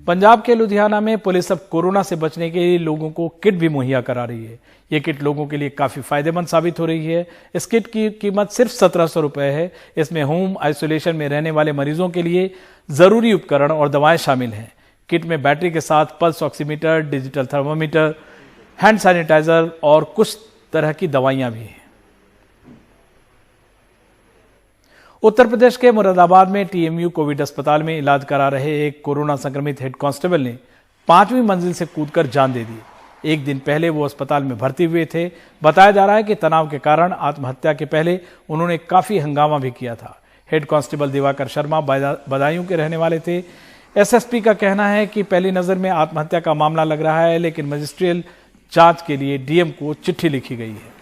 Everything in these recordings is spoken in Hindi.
पंजाब के लुधियाना में पुलिस अब कोरोना से बचने के लिए लोगों को किट भी मुहैया करा रही है। ये किट लोगों के लिए काफी फायदेमंद साबित हो रही है। इस किट की कीमत सिर्फ 1700 रुपए है। इसमें होम आइसोलेशन में रहने वाले मरीजों के लिए जरूरी उपकरण और दवाएं शामिल हैं। किट में बैटरी के साथ pulse oximeter, digital thermometer, hand sanitizer और कुछ तरह की दवाइयां भी हैं। उत्तर प्रदेश के मुरादाबाद में टीएमयू कोविड अस्पताल में इलाज करा रहे एक कोरोना संक्रमित हेड कांस्टेबल ने 5वीं मंजिल से कूदकर जान दे दी। एक दिन पहले वो अस्पताल में भर्ती हुए थे। बताया जा रहा है कि तनाव के कारण आत्महत्या के पहले उन्होंने काफी हंगामा भी किया था। हेड कांस्टेबल दिवाकर शर्मा बदायूं के रहने वाले थे। एसएसपी का कहना है कि पहली नजर में आत्महत्या का मामला लग रहा है, लेकिन मजिस्ट्रियल जांच के लिए डीएम को चिट्ठी लिखी गई है।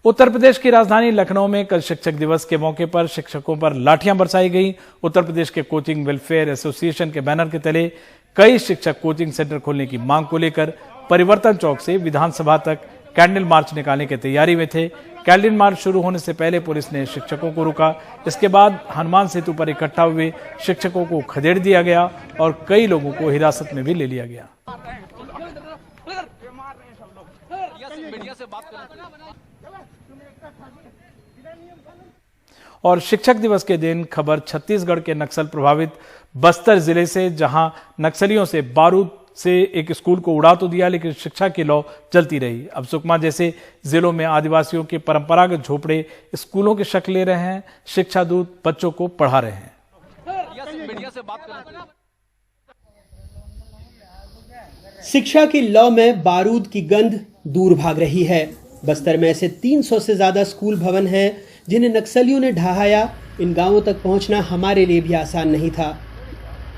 उत्तर प्रदेश की राजधानी लखनऊ में कल शिक्षक दिवस के मौके पर शिक्षकों पर लाठियां बरसाई गई। उत्तर प्रदेश के कोचिंग वेलफेयर एसोसिएशन के बैनर के तले कई शिक्षक कोचिंग सेंटर खोलने की मांग को लेकर परिवर्तन चौक से विधानसभा तक कैंडल मार्च निकालने की तैयारी में थे। कैंडल मार्च शुरू होने से पहले पुलिस ने शिक्षकों को रोका। इसके बाद हनुमान सेतु पर इकट्ठा हुए शिक्षकों को खदेड़ दिया गया और कई लोगों को हिरासत में भी ले लिया गया। और शिक्षक दिवस के दिन खबर छत्तीसगढ़ के नक्सल प्रभावित बस्तर जिले से, जहां नक्सलियों से बारूद से एक स्कूल को उड़ा तो दिया, लेकिन शिक्षा की लौ जलती रही। अब सुकमा जैसे जिलों में आदिवासियों के परंपरागत झोपड़े स्कूलों की शक्ल ले रहे हैं। शिक्षा दूत बच्चों को पढ़ा रहे हैं। शिक्षा की लौ में बारूद की गंध दूर भाग रही है। बस्तर में ऐसे 300 से ज्यादा स्कूल भवन हैं जिन्हें नक्सलियों ने ढहाया। इन गांवों तक पहुंचना हमारे लिए भी आसान नहीं था।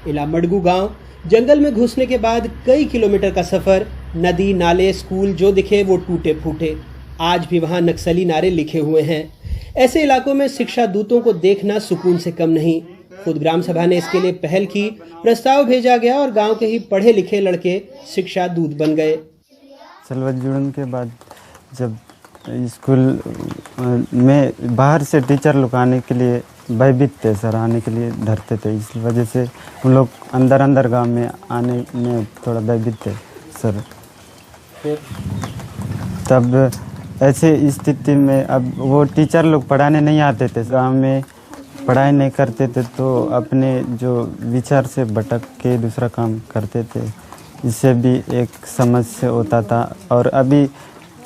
इलामडगू गांव जंगल में घुसने के बाद कई किलोमीटर का सफर, नदी नाले स्कूल जो दिखे वो टूटे फूटे। आज भी वहां नक्सली नारे लिखे हुए हैं। ऐसे इलाकों में शिक्षा दूतों को देखना सुकून से कम नहीं। खुद ग्राम सभा ने इसके लिए पहल की, प्रस्ताव भेजा गया और गांव के ही पढ़े लिखे लड़के शिक्षा दूत बन गए। सलवा जुड़न के बाद जब स्कूल में बाहर से टीचर लोग आने के लिए भयभीत थे सर, आने के लिए डरते थे। इस वजह से हम लोग अंदर गांव में आने में थोड़ा भयभीत थे सर। तब ऐसे स्थिति में अब वो टीचर लोग पढ़ाने नहीं आते थे, गांव में पढ़ाई नहीं करते थे, तो अपने जो विचार से भटक के दूसरा काम करते थे। इससे भी एक समस्या होता था। और अभी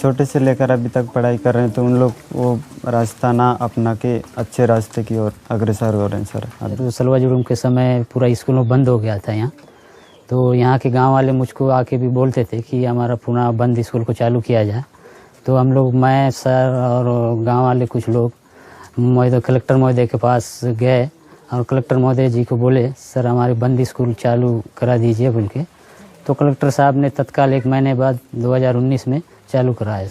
छोटे से लेकर अभी तक पढ़ाई कर रहे हैं, तो उन लोग वो रास्ता ना अपना के अच्छे रास्ते की ओर अग्रसर हो रहे हैं सर। तो सलवा जुड़ूम के समय पूरा स्कूल बंद हो गया था यहाँ, तो यहाँ के गांव वाले मुझको आके भी बोलते थे कि हमारा पुनः बंद स्कूल को चालू किया जाए। तो हम लोग, मैं सर और गाँव वाले कुछ लोग कलेक्टर महोदय के पास गए और कलेक्टर महोदय जी को बोले, सर हमारे बंद स्कूल चालू करा दीजिए बोल के। तो कलेक्टर साहब ने तत्काल 1 महीने बाद 2019 में चालू कराया।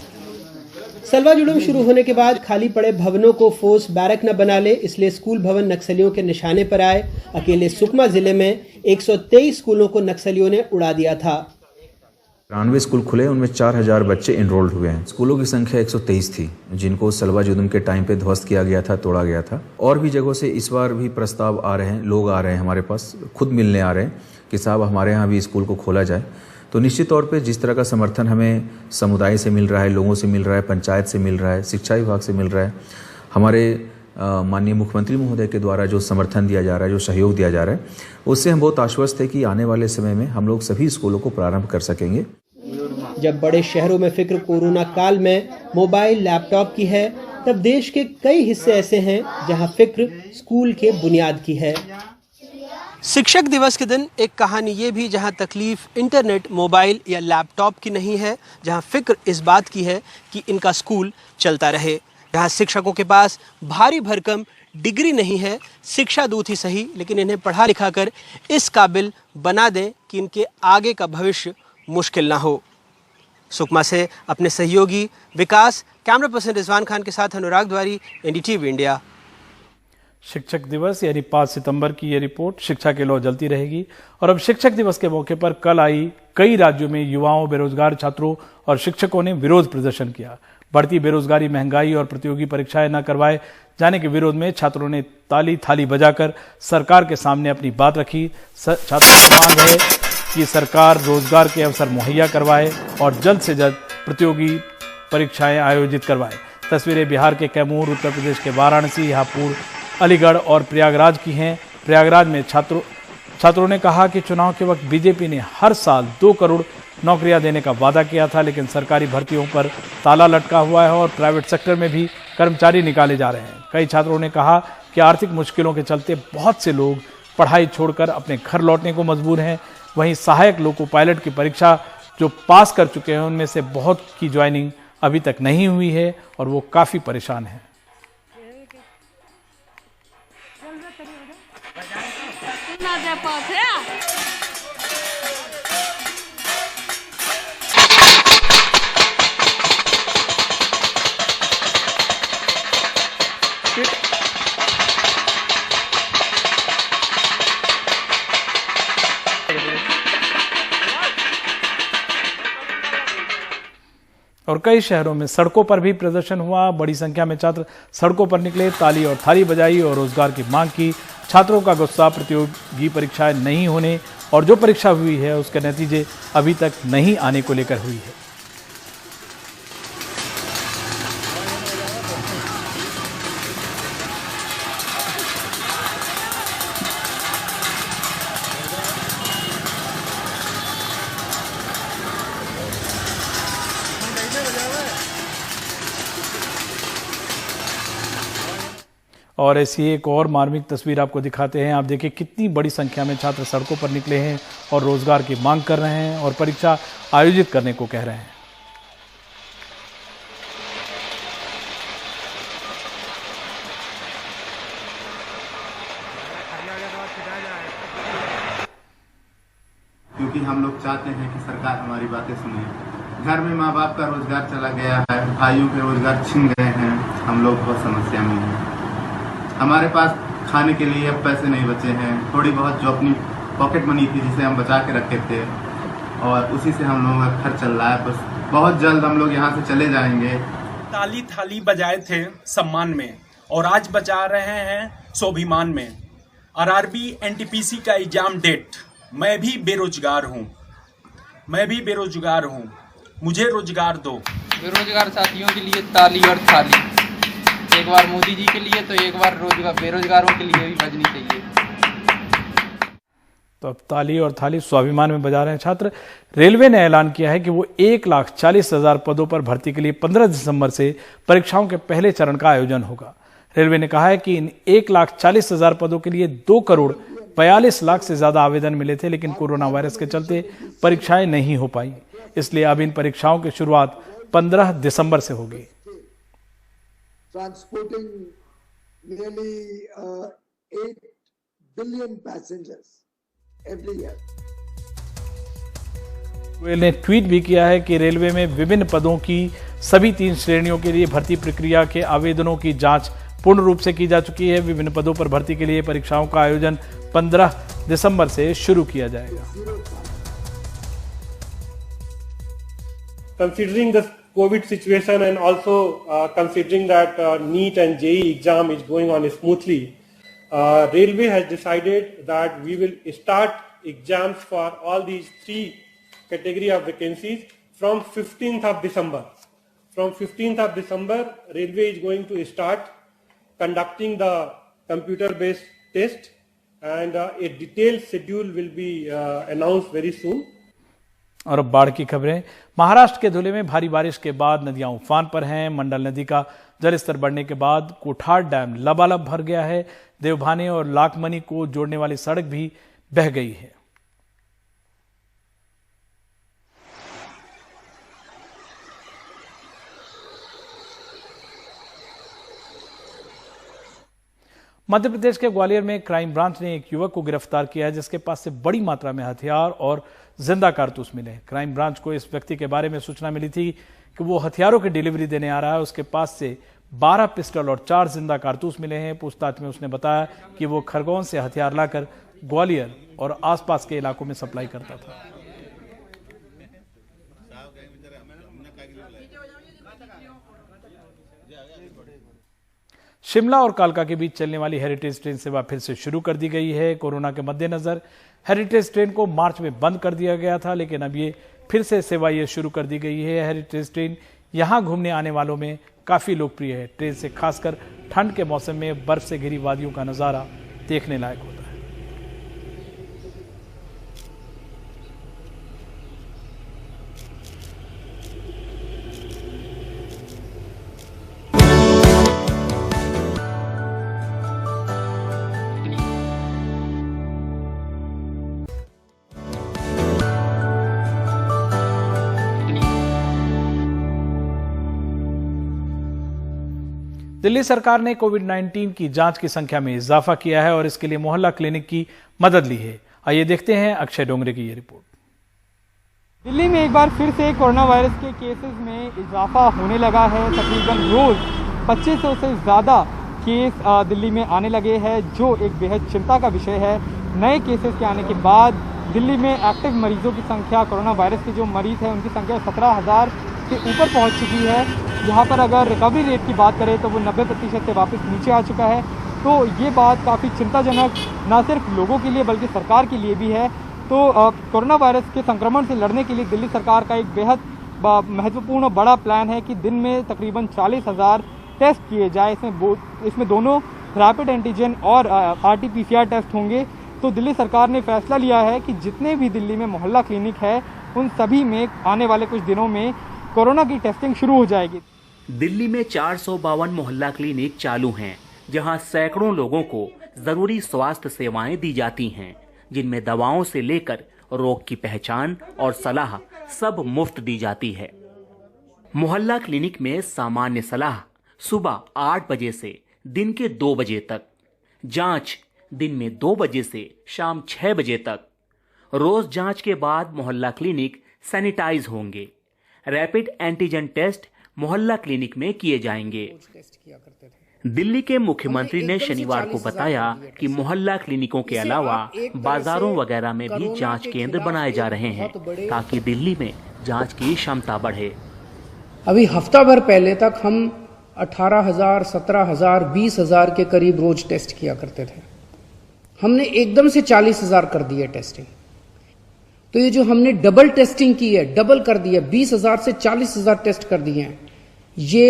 सलवा जुड़ूम शुरू होने के बाद खाली पड़े भवनों को फोर्स बैरक न बना ले, इसलिए स्कूल भवन नक्सलियों के निशाने पर आए। अकेले सुकमा जिले में 123 स्कूलों को नक्सलियों ने उड़ा दिया था। 93 स्कूल खुले, उनमें 4000 बच्चे इनरोल्ड हुए हैं। स्कूलों की संख्या 123 थी, जिनको सलवा जुड़ूम के टाइम पे ध्वस्त किया गया था, तोड़ा गया था। और भी जगहों से इस बार भी प्रस्ताव आ रहे हैं, लोग आ रहे हैं हमारे पास, खुद मिलने आ रहे हैं कि साहब हमारे यहाँ भी स्कूल को खोला जाए। तो निश्चित तौर पे जिस तरह का समर्थन हमें समुदाय से मिल रहा है, लोगों से मिल रहा है, पंचायत से मिल रहा है, शिक्षा विभाग से मिल रहा है, हमारे माननीय मुख्यमंत्री महोदय के द्वारा जो समर्थन दिया जा रहा है, जो सहयोग दिया जा रहा है, उससे हम बहुत आश्वस्त है कि आने वाले समय में हम लोग सभी स्कूलों को प्रारंभ कर सकेंगे। जब बड़े शहरों में फिक्र कोरोना काल में मोबाइल लैपटॉप की है, तब देश के कई हिस्से ऐसे हैं जहां फिक्र स्कूल के बुनियाद की है। शिक्षक दिवस के दिन एक कहानी ये भी, जहां तकलीफ इंटरनेट, मोबाइल या लैपटॉप की नहीं है, जहां फिक्र इस बात की है कि इनका स्कूल चलता रहे। जहां शिक्षकों के पास भारी भरकम डिग्री नहीं है, शिक्षा दूत ही सही, लेकिन इन्हें पढ़ा लिखा कर इस काबिल बना दें कि इनके आगे का भविष्य मुश्किल ना हो। सुकमा से अपने सहयोगी विकास, कैमरा पर्सन रिजवान खान के साथ अनुराग द्वारी, एनडीटीवी इंडिया। शिक्षक दिवस यानी 5 सितंबर की ये रिपोर्ट। शिक्षा की लौ जलती रहेगी। और अब शिक्षक दिवस के मौके पर कल आई कई राज्यों में युवाओं, बेरोजगार छात्रों और शिक्षकों ने विरोध प्रदर्शन किया। बढ़ती बेरोजगारी, महंगाई और प्रतियोगी परीक्षाएं न करवाए जाने के विरोध में छात्रों ने ताली थाली बजाकर सरकार के सामने अपनी बात रखी। छात्रों की मांग है कि सरकार रोजगार के अवसर मुहैया करवाए और जल्द से जल्द प्रतियोगी परीक्षाएं आयोजित करवाए। तस्वीरें बिहार के कैमूर, उत्तर प्रदेश के वाराणसी, हापुड़, अलीगढ़ और प्रयागराज की हैं। प्रयागराज में छात्रों ने कहा कि चुनाव के वक्त बीजेपी ने हर साल 2 करोड़ नौकरियां देने का वादा किया था, लेकिन सरकारी भर्तियों पर ताला लटका हुआ है और प्राइवेट सेक्टर में भी कर्मचारी निकाले जा रहे हैं। कई छात्रों ने कहा कि आर्थिक मुश्किलों के चलते बहुत से लोग पढ़ाई छोड़कर अपने घर लौटने को मजबूर हैं। वहीं सहायक लोको पायलट की परीक्षा जो पास कर चुके हैं, उनमें से बहुत की ज्वाइनिंग अभी तक नहीं हुई है और वो काफी परेशान हैं। और कई शहरों में सड़कों पर भी प्रदर्शन हुआ। बड़ी संख्या में छात्र सड़कों पर निकले, ताली और थाली बजाई और रोजगार की मांग की। छात्रों का गुस्सा प्रतियोगी परीक्षाएं नहीं होने और जो परीक्षा हुई है उसके नतीजे अभी तक नहीं आने को लेकर हुई है। और ऐसी एक और मार्मिक तस्वीर आपको दिखाते हैं। आप देखिए कितनी बड़ी संख्या में छात्र सड़कों पर निकले हैं और रोजगार की मांग कर रहे हैं और परीक्षा आयोजित करने को कह रहे हैं। क्योंकि हम लोग चाहते हैं कि सरकार हमारी बातें सुने। घर में माँ बाप का रोजगार चला गया है, भाइयों के रोजगार छिन गए हैं, हम लोग बहुत समस्या में हैं। हमारे पास खाने के लिए अब पैसे नहीं बचे हैं। थोड़ी बहुत जो अपनी पॉकेट मनी थी जिसे हम बचा के रखे थे और उसी से हम लोगों का घर चल रहा है। बस बहुत जल्द हम लोग यहाँ से चले जाएंगे। ताली थाली बजाए थे सम्मान में और आज बजा रहे हैं स्वाभिमान में। आरआरबी एनटीपीसी का एग्जाम डेट। मैं भी बेरोजगार हूँ, मुझे रोजगार दो। बेरोजगार साथियों के लिए ताली और थाली, एक बार मोदी जी के लिए तो एक बार बेरोजगारों के लिए भी बजनी चाहिए। तो अब ताली और थाली स्वाभिमान में बजा रहे हैं छात्र। रेलवे ने ऐलान किया है कि वो 1,40,000 पदों पर भर्ती के लिए 15 दिसंबर से परीक्षाओं के पहले चरण का आयोजन होगा। रेलवे ने कहा है कि इन 1,40,000 पदों के लिए 2 करोड़ 42 लाख से ज्यादा आवेदन मिले थे, लेकिन कोरोना वायरस के चलते परीक्षाएं नहीं हो पाई। इसलिए अब इन परीक्षाओं की शुरुआत 15 दिसंबर से होगी। Transporting nearly 8 billion passengers every year. Rail ने ट्वीट भी किया है कि रेलवे में विभिन्न पदों की सभी 3 श्रेणियों के लिए भर्ती प्रक्रिया के आवेदनों की जांच पूर्ण रूप से की जा चुकी है। विभिन्न पदों पर भर्ती के लिए परीक्षाओं का आयोजन 15 दिसंबर से शुरू किया जाएगा। Considering the COVID situation and also considering that NEET and JEE exam is going on smoothly, Railway has decided that we will start exams for all these 3 category of vacancies from 15th of December. From 15th of December, Railway is going to start conducting the computer-based test, and a detailed schedule will be announced very soon. और अब बाढ़ की खबरें। महाराष्ट्र के धुले में भारी बारिश के बाद नदियां उफान पर हैं। मंडल नदी का जलस्तर बढ़ने के बाद कोठार डैम लबालब भर गया है। देवभाने और लाखमनी को जोड़ने वाली सड़क भी बह गई है। मध्य प्रदेश के ग्वालियर में क्राइम ब्रांच ने एक युवक को गिरफ्तार किया है, जिसके पास से बड़ी मात्रा में हथियार और जिंदा कारतूस मिले। क्राइम ब्रांच को इस व्यक्ति के बारे में सूचना मिली थी कि वो हथियारों की डिलीवरी देने आ रहा है। उसके पास से 12 पिस्टल और 4 जिंदा कारतूस मिले हैं। पूछताछ में उसने बताया कि वो खरगोन से हथियार लाकर ग्वालियर और आसपास के इलाकों में सप्लाई करता था। शिमला और कालका के बीच चलने वाली हेरिटेज ट्रेन सेवा फिर से शुरू कर दी गई है। कोरोना के मद्देनजर हेरिटेज ट्रेन को मार्च में बंद कर दिया गया था, लेकिन अब ये फिर से सेवा ये शुरू कर दी गई है। हेरिटेज ट्रेन यहाँ घूमने आने वालों में काफी लोकप्रिय है। ट्रेन से खासकर ठंड के मौसम में बर्फ से घिरी वादियों का नजारा देखने लायक होता है। दिल्ली सरकार ने कोविड-19 की जांच की संख्या में इजाफा किया है और इसके लिए मोहल्ला क्लिनिक की मदद ली है। आइए देखते हैं अक्षय डोंगरे की ये रिपोर्ट। दिल्ली में एक बार फिर से कोरोना वायरस के केसेस में इजाफा होने लगा है। तकरीबन रोज 2500 से ज़्यादा केस दिल्ली में आने लगे हैं, जो एक बेहद चिंता का विषय है। नए केसेस के आने के बाद दिल्ली में एक्टिव मरीजों की संख्या, कोरोना वायरस के जो मरीज हैं उनकी संख्या 17,000 के ऊपर पहुंच चुकी है। यहाँ पर अगर रिकवरी रेट की बात करें तो वो 90% से वापस नीचे आ चुका है। तो ये बात काफ़ी चिंताजनक न सिर्फ लोगों के लिए बल्कि सरकार के लिए भी है। तो कोरोना वायरस के संक्रमण से लड़ने के लिए दिल्ली सरकार का एक बेहद महत्वपूर्ण बड़ा प्लान है कि दिन में तकरीबन 40,000 टेस्ट किए जाए। इसमें दोनों रैपिड एंटीजन और RT-PCR टेस्ट होंगे। तो दिल्ली सरकार ने फैसला लिया है कि जितने भी दिल्ली में मोहल्ला क्लिनिक है उन सभी में आने वाले कुछ दिनों में कोरोना की टेस्टिंग शुरू हो जाएगी। दिल्ली में 452 मोहल्ला क्लिनिक चालू हैं, जहां सैकड़ों लोगों को जरूरी स्वास्थ्य सेवाएं दी जाती हैं, जिनमें दवाओं से लेकर रोग की पहचान और सलाह सब मुफ्त दी जाती है। मोहल्ला क्लिनिक में सामान्य सलाह सुबह 8 बजे से दिन के 2 बजे तक, जांच दिन में 2 बजे से शाम 6 बजे तक। रोज जांच के बाद मोहल्ला क्लिनिक सैनिटाइज होंगे। रैपिड एंटीजन टेस्ट मोहल्ला क्लिनिक में किए जाएंगे। दिल्ली के मुख्यमंत्री ने शनिवार को बताया कि मोहल्ला क्लिनिकों के अलावा बाजारों वगैरह में भी जांच केंद्र बनाए जा रहे हैं, ताकि दिल्ली में जांच की क्षमता बढ़े। अभी हफ्ता भर पहले तक हम 18,000, 17,000, 20,000 के करीब रोज टेस्ट किया करते थे। हमने एकदम से 40,000 कर दी है टेस्टिंग। तो ये जो हमने डबल टेस्टिंग की है, डबल कर दिया, 20,000 से 40,000 टेस्ट कर दिए हैं, ये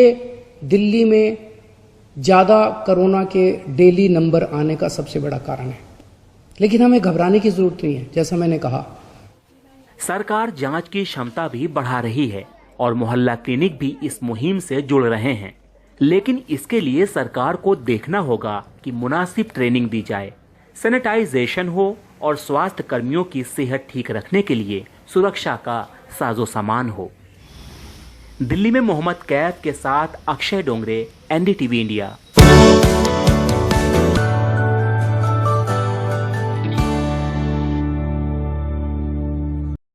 दिल्ली में ज्यादा कोरोना के डेली नंबर आने का सबसे बड़ा कारण है। लेकिन हमें घबराने की जरूरत नहीं है। जैसा मैंने कहा, सरकार जांच की क्षमता भी बढ़ा रही है और मोहल्ला क्लिनिक भी इस मुहिम से जुड़ रहे हैं। लेकिन इसके लिए सरकार को देखना होगा कि मुनासिब ट्रेनिंग दी जाए, सैनिटाइजेशन हो और स्वास्थ्य कर्मियों की सेहत ठीक रखने के लिए सुरक्षा का साजो सामान हो। दिल्ली में मोहम्मद कैफ के साथ अक्षय डोंगरे, NDTV इंडिया।